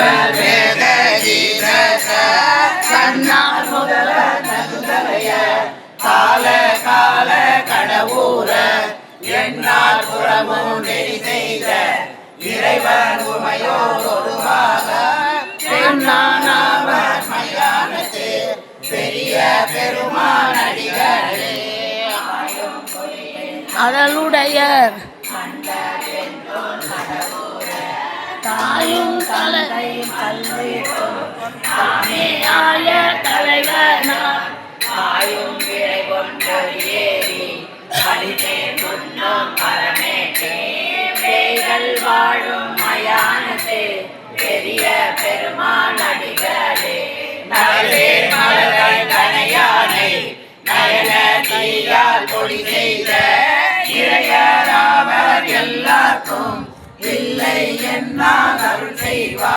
வேத கீதக கண்ணால் முதல நகுதலைய கால கால கடவுர எண்ணார் புறமும் நெறி செய்த இறைவன் உமையோர் ஒருவாக பெண்ணானவர் மயானத்து பெரிய பெருமான் அடிகளே அதனுடைய தாயும் தலை கல்வி தாமே ஆய தலைவனார் தாயும் விரை கொண்டு ஏறி படித்தே முன்னும் பரமேட்டே பேய்கள் வாழும் மயானத்தே பெரிய பெருமான் அடிகளே நகரே மலர்கள் கனையானை நயன தீயால் பொடி செய்த இளையராவர் எல்லாருக்கும் இல்லை என்னால் அருள் செய்வார்.